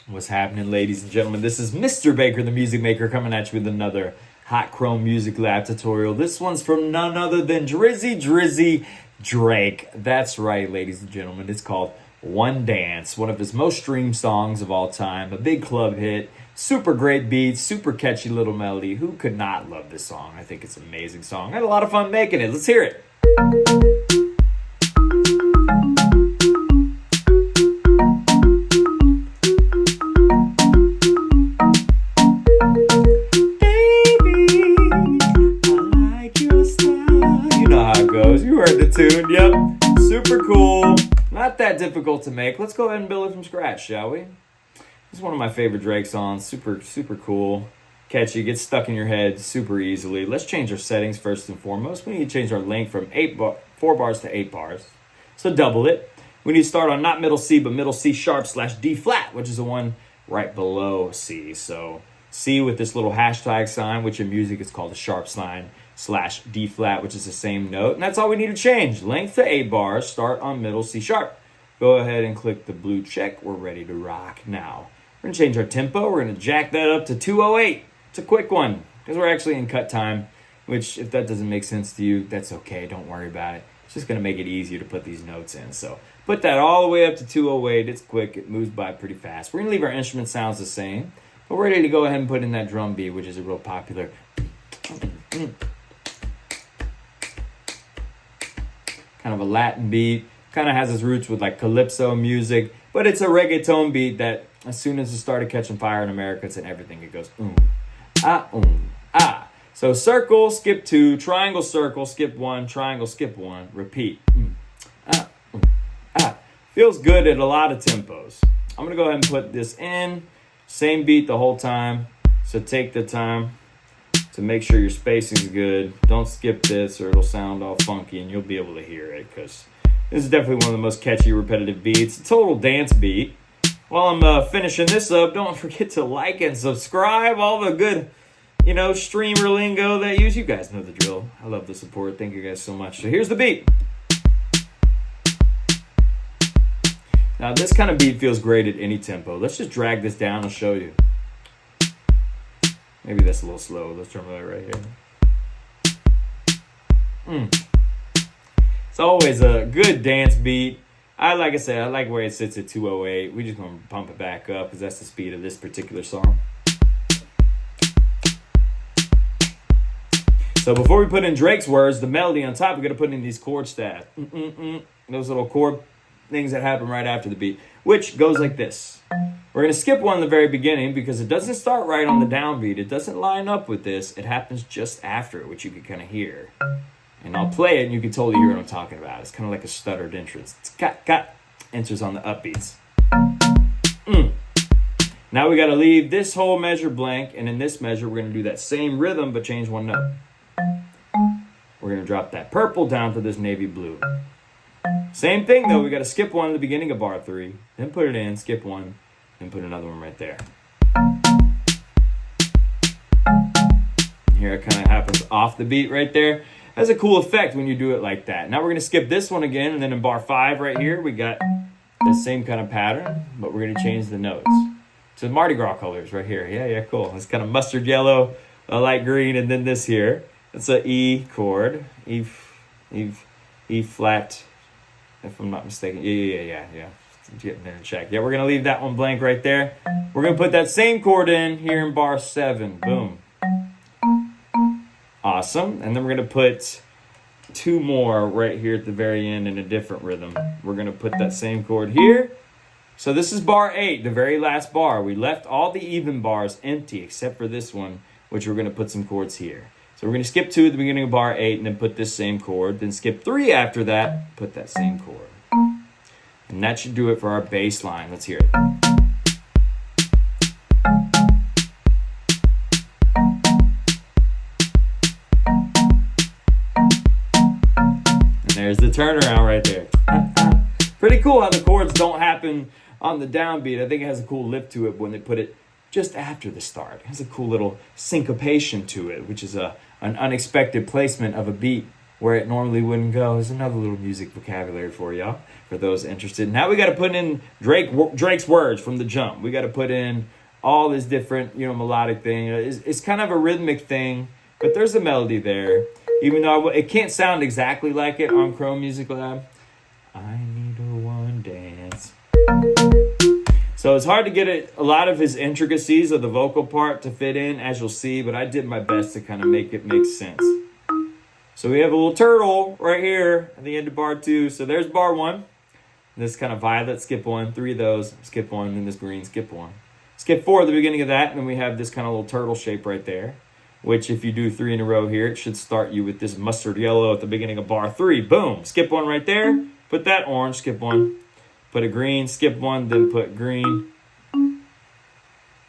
What's happening, ladies and gentlemen? This is Mr. Baker, the music maker, coming at you with another Hot Chrome Music Lab tutorial. This one's from none other than Drizzy Drake. That's right, ladies and gentlemen. It's called One Dance, one of his most streamed songs of all time, a big club hit, super great beat, super catchy little melody. Who could not love this song? I think it's an amazing song. I had a lot of fun making it. Let's hear it. You heard the tune, yep. Super cool. Not that difficult to make. Let's go ahead and build it from scratch, shall we? This is one of my favorite Drake songs. Super cool. Catchy, gets stuck in your head super easily. Let's change our settings first and foremost. We need to change our length from 4 bars to 8 bars. So double it. We need to start on not middle C, but middle C sharp / D flat, which is the one right below C. So C with this little hashtag sign, which in music is called a sharp sign, / D flat, which is the same note. And that's all we need to change. Length to 8 bars, start on middle C sharp. Go ahead and click the blue check. We're ready to rock now. We're going to change our tempo. We're going to jack that up to 208. It's a quick one because we're actually in cut time, which if that doesn't make sense to you, that's okay. Don't worry about it. It's just going to make it easier to put these notes in. So put that all the way up to 208. It's quick. It moves by pretty fast. We're going to leave our instrument sounds the same. But we're ready to go ahead and put in that drum beat, which is a real popular kind of a Latin beat. Kind of has its roots with like calypso music, but it's a reggaeton beat that as soon as it started catching fire in America, it's in everything. It goes ah. So circle, skip 2, triangle, circle, skip 1, triangle, skip 1, repeat. Ah. Feels good at a lot of tempos. I'm gonna go ahead and put this in, same beat the whole time. So take the time to make sure your spacing is good. Don't skip this or it'll sound all funky and you'll be able to hear it because this is definitely one of the most catchy repetitive beats. A total dance beat. While I'm finishing this up, don't forget to like and subscribe. All the good, streamer lingo that you guys know the drill. I love the support. Thank you guys so much. So here's the beat. Now this kind of beat feels great at any tempo. Let's just drag this down and show you. Maybe that's a little slow. Let's try that right here. It's always a good dance beat. Like I said, I like where it sits at 208. We're just going to pump it back up because that's the speed of this particular song. So before we put in Drake's words, the melody on top, we're going to put in these chord stats. Those little chord things that happen right after the beat, which goes like this. We're going to skip one in the very beginning because it doesn't start right on the downbeat. It doesn't line up with this. It happens just after it, which you can kind of hear. And I'll play it and you can totally hear what I'm talking about. It's kind of like a stuttered entrance. It's got enters on the upbeats. Now we got to leave this whole measure blank. And in this measure, we're going to do that same rhythm, but change one note. We're going to drop that purple down to this navy blue. Same thing though. We got to skip one in the beginning of bar 3. Then put it in, skip one, and put another one right there. Here it kind of happens off the beat right there. Has a cool effect when you do it like that. Now we're going to skip this one again, and then in bar 5 right here, we got the same kind of pattern, but we're going to change the notes. So Mardi Gras colors right here. Yeah, cool. It's kind of mustard yellow, a light green, and then this here. It's a E chord, E flat, if I'm not mistaken. Yeah. Getting in check. Yeah, we're going to leave that one blank right there. We're going to put that same chord in here in bar 7. Boom. Awesome. And then we're going to put 2 more right here at the very end in a different rhythm. We're going to put that same chord here. So this is bar 8, the very last bar. We left all the even bars empty except for this one, which we're going to put some chords here. So we're going to skip 2 at the beginning of bar 8 and then put this same chord. Then skip 3 after that, put that same chord. And that should do it for our bass line. Let's hear it. And there's the turnaround right there. Pretty cool how the chords don't happen on the downbeat. I think it has a cool lift to it when they put it just after the start. It has a cool little syncopation to it, which is an unexpected placement of a beat where it normally wouldn't go. There's another little music vocabulary for y'all, for those interested. Now we got to put in Drake's words from the jump. We got to put in all this different, melodic thing. It's kind of a rhythmic thing, but there's a melody there. Even though it can't sound exactly like it on Chrome Music Lab. I need a one dance. So it's hard to get a lot of his intricacies of the vocal part to fit in, as you'll see, but I did my best to kind of make it make sense. So we have a little turtle right here at the end of bar 2. So there's bar 1. This kind of violet, skip 1. 3 of those, skip 1. And then this green, skip 1. Skip 4 at the beginning of that. And then we have this kind of little turtle shape right there, which if you do 3 in a row here, it should start you with this mustard yellow at the beginning of bar 3. Boom. Skip 1 right there. Put that orange, skip 1. Put a green, skip 1, then put green.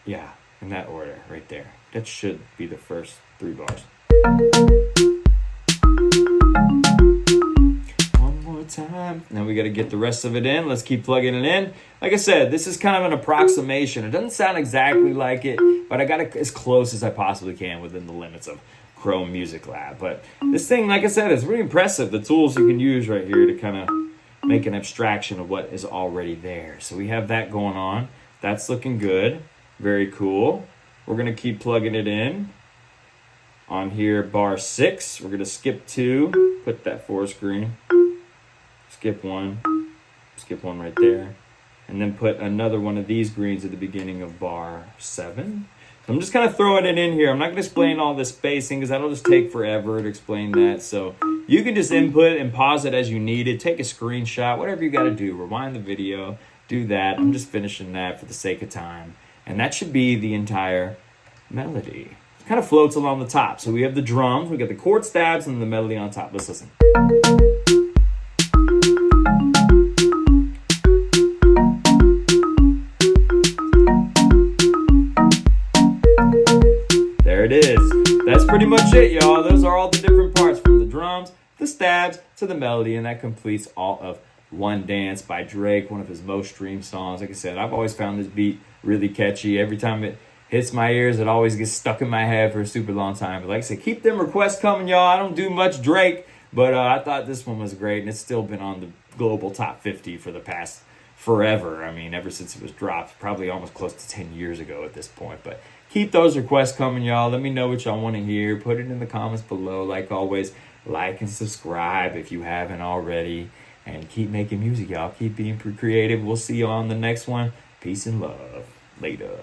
Yeah, in that order right there. That should be the first 3 bars. Time. Now we got to get the rest of it in. Let's keep plugging it in. Like I said, this is kind of an approximation. It doesn't sound exactly like it, but I got it as close as I possibly can within the limits of Chrome Music Lab. But this thing, like I said, is really impressive. The tools you can use right here to kind of make an abstraction of what is already there. So we have that going on. That's looking good. Very cool. We're going to keep plugging it in. On here, bar 6. We're going to skip 2. Put that forest green. Skip 1, skip 1 right there, and then put another one of these greens at the beginning of bar 7. So I'm just kind of throwing it in here. I'm not going to explain all this spacing because that'll just take forever to explain that. So you can just input and pause it as you need it. Take a screenshot, whatever you got to do. Rewind the video, do that. I'm just finishing that for the sake of time. And that should be the entire melody. It kind of floats along the top. So we have the drums, we got the chord stabs, and the melody on top. Let's listen. There it is. That's pretty much it, y'all. Those are all the different parts, from the drums, the stabs, to the melody, and that completes all of One Dance by Drake, one of his most streamed songs. Like I said, I've always found this beat really catchy. Every time it hits my ears, it always gets stuck in my head for a super long time. But like I said, keep them requests coming, y'all. I don't do much Drake, but I thought this one was great, and it's still been on the global top 50 for the past forever. I mean, ever since it was dropped, probably almost close to 10 years ago at this point. But keep those requests coming, y'all. Let me know what y'all want to hear. Put it in the comments below. Like always, like and subscribe if you haven't already. And keep making music, y'all. Keep being creative. We'll see you on the next one. Peace and love. Later.